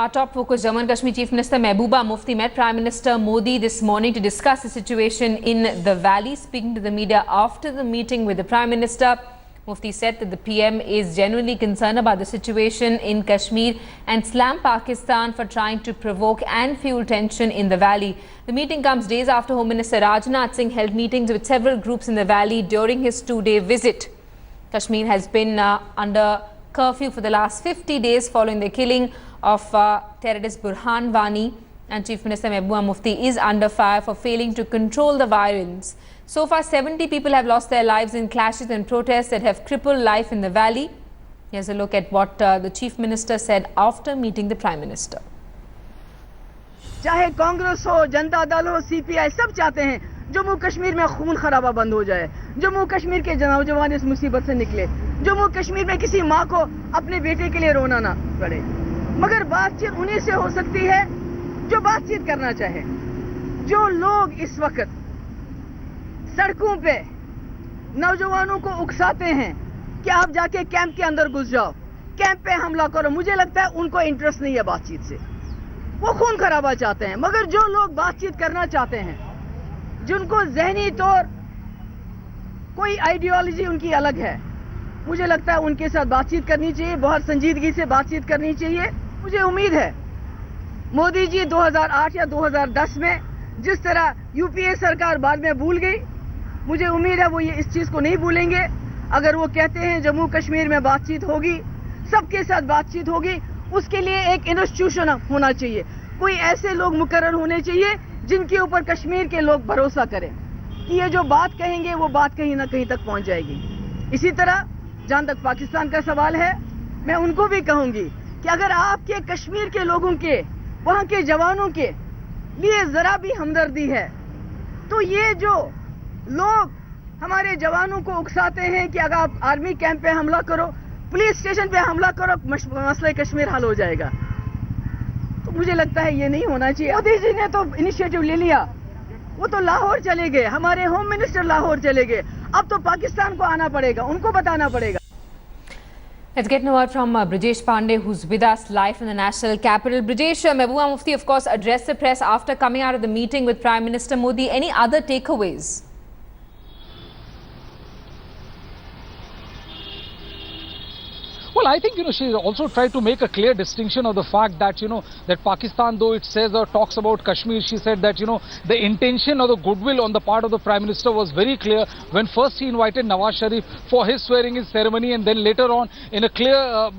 Our top focus, Jammu and Kashmir Chief Minister Mehbooba Mufti met Prime Minister Modi this morning to discuss the situation in the valley. Speaking to the media after the meeting with the Prime Minister, Mufti said that the PM is genuinely concerned about the situation in Kashmir and slammed Pakistan for trying to provoke and fuel tension in the valley. The meeting comes days after Home Minister Rajnath Singh held meetings with several groups in the valley during his two-day visit. Kashmir has been under curfew for the last 50 days following the killing of terrorist Burhan Wani, and Chief Minister Mehbooba Mufti is under fire for failing to control the violence. So far, 70 people have lost their lives in clashes and protests that have crippled life in the valley. Here's a look at what the Chief Minister said after meeting the Prime Minister. चाहे कांग्रेस हो, जनता दल हो, CPI, सब चाहते हैं जम्मू कश्मीर में खून खराबा बंद हो जाए, जम्मू कश्मीर के नौजवान इस मुसीबत से निकले, जम्मू कश्मीर में किसी माँ को अपने बेटे के लिए रोना ना पड़े। मगर बातचीत उन्हीं से हो सकती है जो बातचीत करना चाहे। जो लोग इस वक्त सड़कों पे नौजवानों को उकसाते हैं कि आप जाके कैंप के अंदर घुस जाओ, कैंप पे हमला करो, मुझे लगता है उनको इंटरेस्ट नहीं है बातचीत से, वो खून खराबा चाहते हैं। मगर जो लोग बातचीत करना चाहते हैं, जिनको ज़हनी तौर कोई आइडियोलॉजी उनकी अलग है, मुझे लगता है उनके साथ बातचीत करनी चाहिए, बहुत संजीदगी से बातचीत करनी चाहिए। मुझे उम्मीद है मोदी जी 2008 या 2010 में जिस तरह यूपीए सरकार बाद में भूल गई, मुझे उम्मीद है वो ये इस चीज़ को नहीं भूलेंगे। अगर वो कहते हैं जम्मू कश्मीर में बातचीत होगी, सबके साथ बातचीत होगी, उसके लिए एक इंस्टीट्यूशन होना चाहिए, कोई ऐसे लोग मुकर्रर होने चाहिए जिनके ऊपर कश्मीर के लोग भरोसा करें कि ये जो बात कहेंगे वो बात कहीं ना कहीं तक पहुंच जाएगी। इसी तरह जहां तक पाकिस्तान का सवाल है, मैं उनको भी कहूंगी कि अगर आपके कश्मीर के लोगों के, वहां के जवानों के लिए जरा भी हमदर्दी है, तो ये जो लोग हमारे जवानों को उकसाते हैं कि अगर आप आर्मी कैंप पे हमला करो, पुलिस स्टेशन पे हमला करो, मसला कश्मीर हल हो जाएगा, तो मुझे लगता है ये नहीं होना चाहिए। मोदी जी ने तो इनिशिएटिव ले लिया, वो तो लाहौर चले गए, हमारे होम मिनिस्टर लाहौर चले गए, अब तो पाकिस्तान को आना पड़ेगा, उनको बताना पड़ेगा। Let's get a word from Brijesh Pandey, who's with us live from the national capital. Brijesh, Mehbooba Mufti, of course, addressed the press after coming out of the meeting with Prime Minister Modi. Any other takeaways? Well, I think, she also tried to make a clear distinction of the fact that, that Pakistan, though it says or talks about Kashmir, she said that, the intention or the goodwill on the part of the Prime Minister was very clear when first he invited Nawaz Sharif for his swearing-in ceremony, and then later on, in a clear,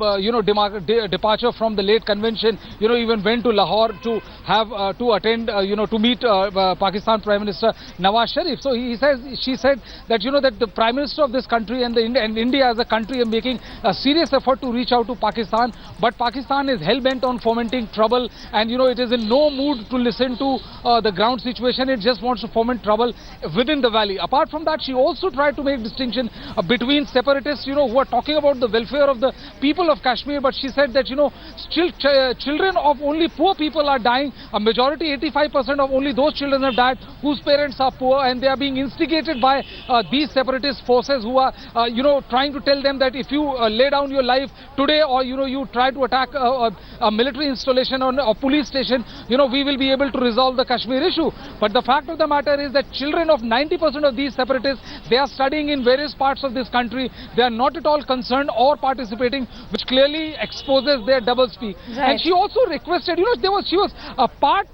departure from the late convention, even went to Lahore to have, to attend, to meet Pakistan Prime Minister Nawaz Sharif. So she said that, that the Prime Minister of this country and India as a country are making a serious effort to reach out to Pakistan, but Pakistan is hell-bent on fomenting trouble, and it is in no mood to listen to the ground situation. It just wants to foment trouble within the valley. Apart from that, she also tried to make distinction between separatists, who are talking about the welfare of the people of Kashmir, but she said that, children of only poor people are dying. A majority, 85% of only those children have died whose parents are poor, and they are being instigated by these separatist forces who are, trying to tell them that if you lay down your life today, or you try to attack a military installation or a police station, we will be able to resolve the Kashmir issue. But the fact of the matter is that children of 90% of these separatists, they are studying in various parts of this country. They are not at all concerned or participating, which clearly exposes their doublespeak. Right. And she also requested, she was a part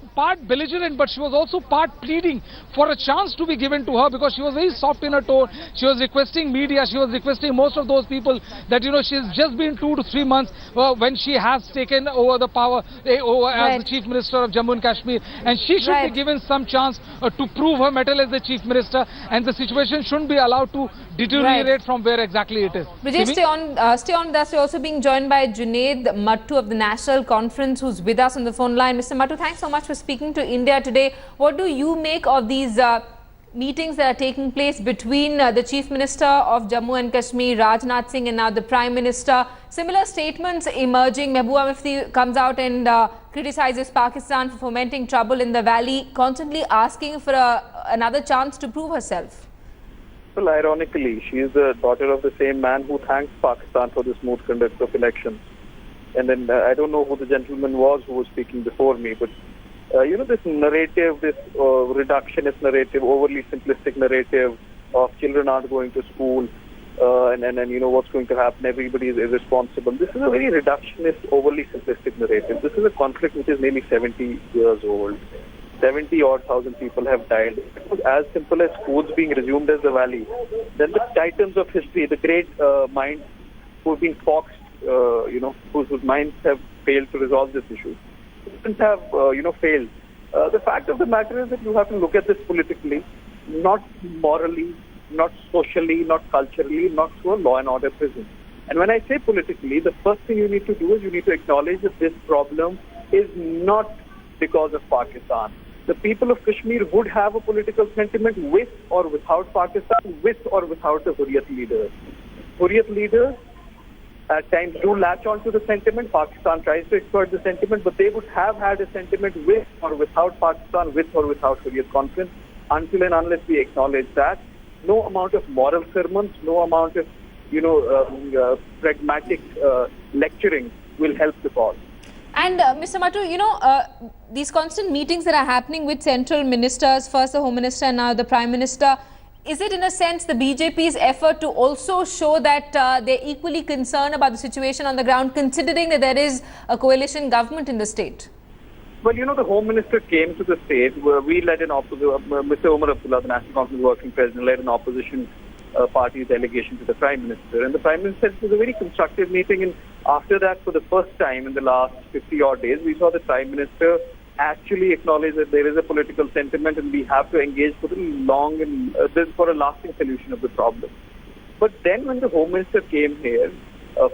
belligerent, but she was also part pleading for a chance to be given to her, because she was very soft in her tone. She was requesting media, she was requesting most of those people that, she's just been 2 to 3 months when she has taken over the power as the Chief Minister of Jammu and Kashmir, and she should be given some chance to prove her mettle as the Chief Minister, and the situation shouldn't be allowed to deteriorate from where exactly it is. Brijesh, stay on with us. We're also being joined by Junaid Mattu of the National Conference, who's with us on the phone line. Mr. Mattu, thanks so much for speaking to India today. What do you make of these meetings that are taking place between the Chief Minister of Jammu and Kashmir, Rajnath Singh, and now the Prime Minister? Similar statements emerging. Mehbooba Mufti comes out and criticizes Pakistan for fomenting trouble in the valley, constantly asking for another chance to prove herself. Well, ironically, she is the daughter of the same man who thanks Pakistan for the smooth conduct of elections. And then I don't know who the gentleman was who was speaking before me, but this narrative, this reductionist narrative, overly simplistic narrative of children aren't going to school, and what's going to happen, everybody is irresponsible. This is a very reductionist, overly simplistic narrative. This is a conflict which is nearly 70 years old. 70-odd thousand people have died. It was as simple as schools being resumed as the valley. Then the titans of history, the great minds who have been foxed, whose minds have failed to resolve this issue, shouldn't have, failed. The fact of the matter is that you have to look at this politically, not morally, not socially, not culturally, not through a law and order prism. And when I say politically, the first thing you need to do is you need to acknowledge that this problem is not because of Pakistan. The people of Kashmir would have a political sentiment with or without Pakistan, with or without the Hurriyat leaders. Hurriyat leaders at times do latch on to the sentiment. Pakistan tries to exploit the sentiment, but they would have had a sentiment with or without Pakistan, with or without Hurriyat conference, until and unless we acknowledge that. No amount of moral sermons, no amount of, pragmatic lecturing will help the cause. And Mr. Mattu, these constant meetings that are happening with central ministers, first the Home Minister and now the Prime Minister, is it in a sense the BJP's effort to also show that they're equally concerned about the situation on the ground, considering that there is a coalition government in the state? Well, the Home Minister came to the state where we led an opposition, Mr. Omar Abdullah, the National Conference Working President, led an opposition party delegation to the Prime Minister. And the Prime Minister said it was a very constructive meeting. And after that, for the first time in the last 50-odd days, we saw the Prime Minister actually acknowledge that there is a political sentiment and we have to engage for the long and for a lasting solution of the problem. But then when the Home Minister came here,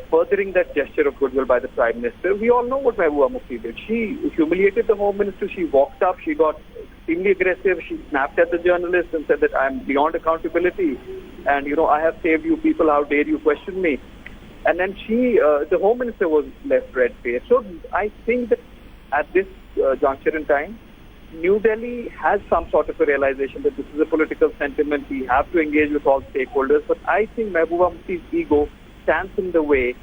furthering that gesture of goodwill by the Prime Minister, we all know what Mehbooba Mufti did. She humiliated the Home Minister, she walked up, she got extremely aggressive, she snapped at the journalists and said that I'm beyond accountability and, I have saved you people, how dare you question me. And then the Home Minister was left red-faced. So I think that at this juncture in time, New Delhi has some sort of a realization that this is a political sentiment, we have to engage with all stakeholders, but I think Mehbooba Mufti's ego stands in the way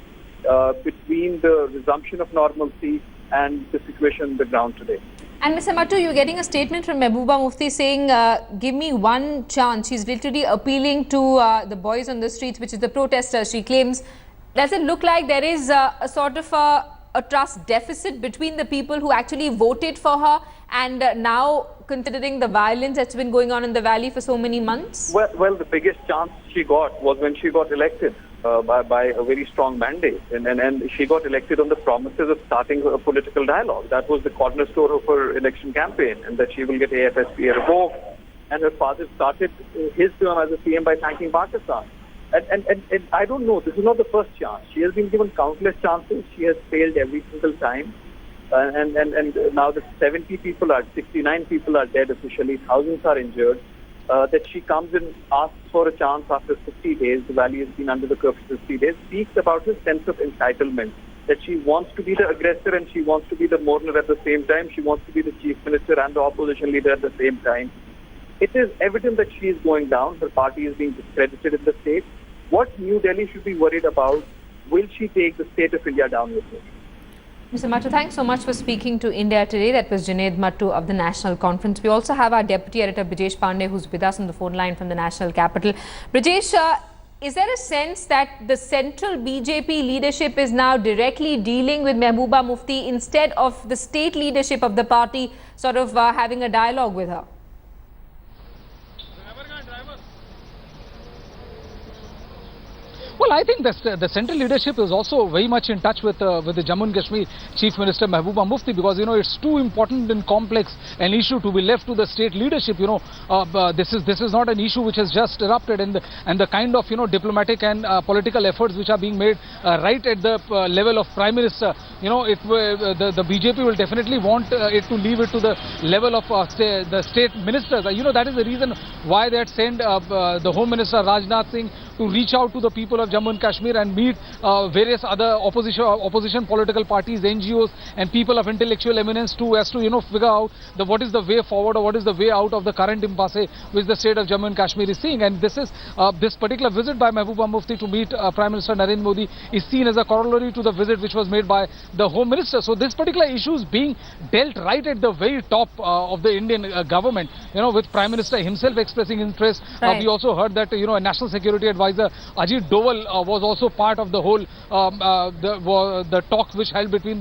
between the resumption of normalcy and the situation on the ground today. And Mr. Mattu, you're getting a statement from Mehbooba Mufti saying, give me one chance. She's literally appealing to the boys on the streets, which is the protesters. She claims, does it look like there is a sort of a trust deficit between the people who actually voted for her and now considering the violence that's been going on in the valley for so many months? Well, the biggest chance she got was when she got elected. By a very strong mandate. And she got elected on the promises of starting a political dialogue. That was the cornerstone of her election campaign, and that she will get AFSP revoked. And her father started his term as a PM by thanking Pakistan. And I don't know, this is not the first chance. She has been given countless chances. She has failed every single time. And now the 69 people are dead officially, thousands are injured. That she comes and asks for a chance after 50 days, the valley has been under the curfew for 50 days, speaks about her sense of entitlement, that she wants to be the aggressor and she wants to be the mourner at the same time, she wants to be the Chief Minister and the opposition leader at the same time. It is evident that she is going down, her party is being discredited in the state. What New Delhi should be worried about, will she take the state of India down with her? Mr. Mattu, thanks so much for speaking to India Today. That was Junaid Mattu of the National Conference. We also have our Deputy Editor Brijesh Pandey, who's with us on the phone line from the National Capital. Brijesh, is there a sense that the central BJP leadership is now directly dealing with Mehbooba Mufti instead of the state leadership of the party sort of having a dialogue with her? Well, I think the central leadership is also very much in touch with the Jammu and Kashmir Chief Minister Mehbooba Mufti, because it's too important and complex an issue to be left to the state leadership. This is not an issue which has just erupted, and the kind of diplomatic and political efforts which are being made right at the level of Prime Minister. The BJP will definitely want it to leave it to the level of the state ministers. That is the reason why they had sent the Home Minister Rajnath Singh to reach out to the people of Jammu and Kashmir and meet various other opposition political parties, NGOs and people of intellectual eminence as to figure out what is the way forward or what is the way out of the current impasse which the state of Jammu and Kashmir is seeing. And this particular visit by Mehbooba Mufti to meet Prime Minister Narendra Modi is seen as a corollary to the visit which was made by the Home Minister. So this particular issue is being dealt right at the very top of the Indian government, with Prime Minister himself expressing interest. Right. We also heard that, a National Security Advisor, Ajit Doval, was also part of the whole, the talks which held between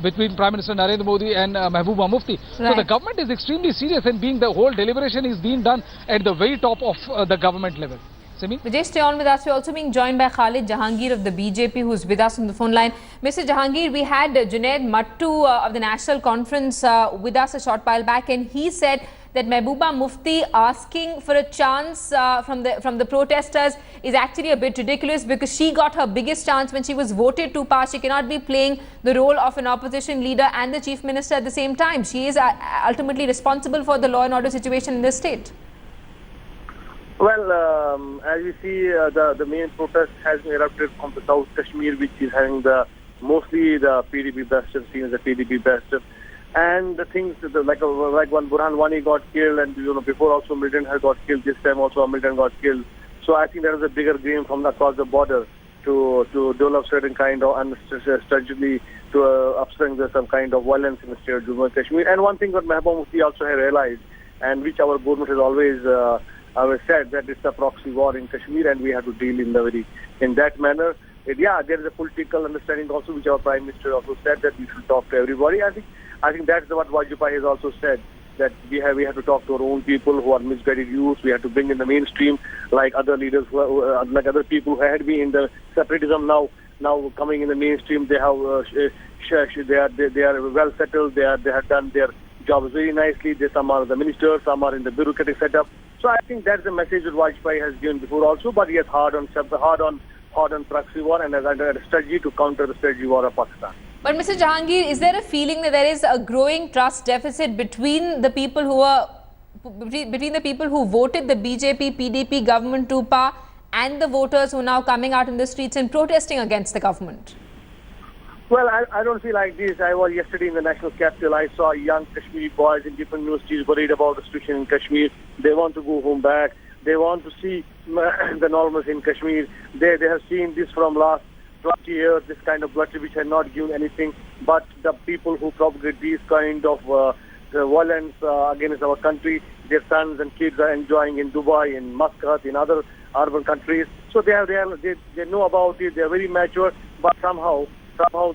between Prime Minister Narendra Modi and Mehbooba Mufti. Right. So the government is extremely serious in the whole deliberation is being done at the very top of the government level. Simi? Vijay, stay on with us. We're also being joined by Khalid Jahangir of the BJP, who's with us on the phone line. Mr. Jahangir, we had Junaid Mattu of the National Conference with us a short while back, and he said that Mehbooba Mufti asking for a chance from the protesters is actually a bit ridiculous, because she got her biggest chance when she was voted to pass. She cannot be playing the role of an opposition leader and the Chief Minister at the same time. She is ultimately responsible for the law and order situation in the state. Well, as you see, the main protest has been erupted from the South Kashmir, which is having mostly the PDP bastion, seen as the PDP bastion. And the things like one Burhan Wani got killed, and before also Militant had got killed. This time also a Militant got killed. So I think there is a bigger game from across the border to develop certain kind of strategically to upstring some kind of violence in the state of Jammu and Kashmir. And one thing that Mehbooba Mufti also has realized, and which our government has always said, that it's a proxy war in Kashmir, and we have to deal in that manner. Yeah, there is a political understanding also, which our Prime Minister also said, that we should talk to everybody. I think that's what Vajpayee has also said, that we have to talk to our own people who are misguided youth. We have to bring in the mainstream, like other leaders, like other people who had been in the separatism now coming in the mainstream. They have they are well settled. They have done their jobs very nicely. Some are the ministers, some are in the bureaucratic setup. So I think that's the message that Vajpayee has given before also. But he has hard on proxy war and has under a strategy to counter the strategy war of Pakistan. But Mr. Jahangir, is there a feeling that there is a growing trust deficit between the people who voted the BJP PDP government to power and the voters who are now coming out in the streets and protesting against the government? Well, I don't feel like this. I was yesterday in the national capital. I saw young Kashmiri boys in different universities worried about the situation in Kashmir. They want to go home back. They want to see the normalcy in Kashmir. They have seen this from last 20 years, this kind of bloodshed which had not given anything. But the people who propagate these kind of violence against our country, their sons and kids are enjoying in Dubai, in Muscat, in other urban countries. So they know about it. They are very mature. But somehow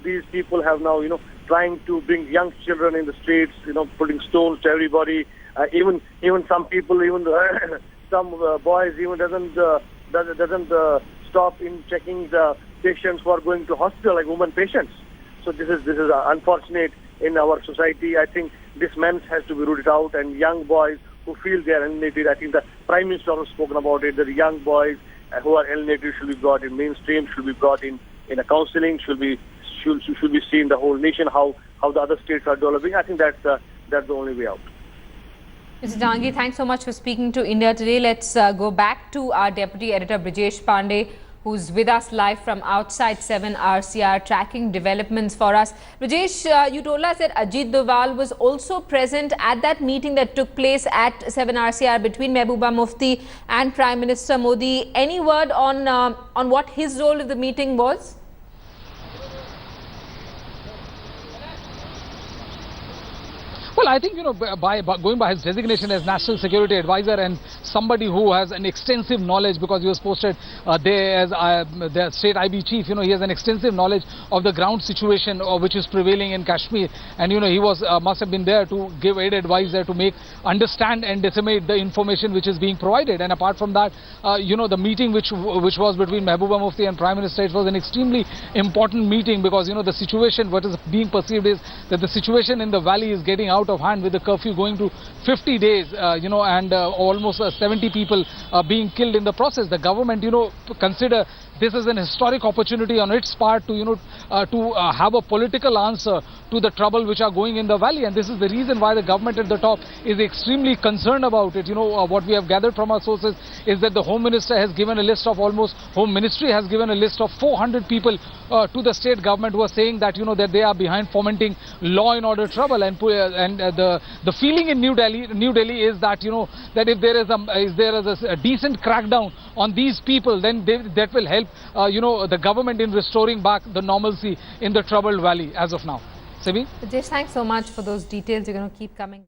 these people have now, trying to bring young children in the streets, putting stones to everybody. Even some people, some boys even doesn't stop in checking the patients who are going to hospital, like women patients. So this is unfortunate in our society. I think this menace has to be rooted out, and young boys who feel they are alienated. I think the Prime Minister has spoken about it. That the young boys who are alienated should be brought in mainstream, should be brought in a counseling, should be seen the whole nation how the other states are developing. I think that's the only way out. Mr. Jahangir, thanks so much for speaking to India Today. Let's go back to our Deputy Editor Brijesh Pandey, who's with us live from outside 7 RCR, tracking developments for us. Brijesh, you told us that Ajit Doval was also present at that meeting that took place at 7 RCR between Mehbooba Mufti and Prime Minister Modi. Any word on what his role of the meeting was? Well, I think, by going by his designation as National Security Advisor and somebody who has an extensive knowledge, because he was posted there as the state IB chief, he has an extensive knowledge of the ground situation which is prevailing in Kashmir. And, he was must have been there to give aid advice there to understand and disseminate the information which is being provided. And apart from that, the meeting which was between Mehbooba Mufti and Prime Minister, it was an extremely important meeting, because, the situation, what is being perceived is that the situation in the valley is getting out of hand, with the curfew going to 50 days, and almost 70 people being killed in the process. The government, consider this is an historic opportunity on its part to, have a political answer to the trouble which are going in the valley. And this is the reason why the government at the top is extremely concerned about it. What we have gathered from our sources is that the Home Minister has given a list of Home Ministry has given a list of 400 people to the state government who are saying that, that they are behind fomenting law and order trouble. And the feeling in New Delhi is that, that if there is a decent crackdown on these people, then that will help, the government in restoring back the normalcy in the troubled valley as of now. Sebi? Rajesh, thanks so much for those details. You're going to keep coming.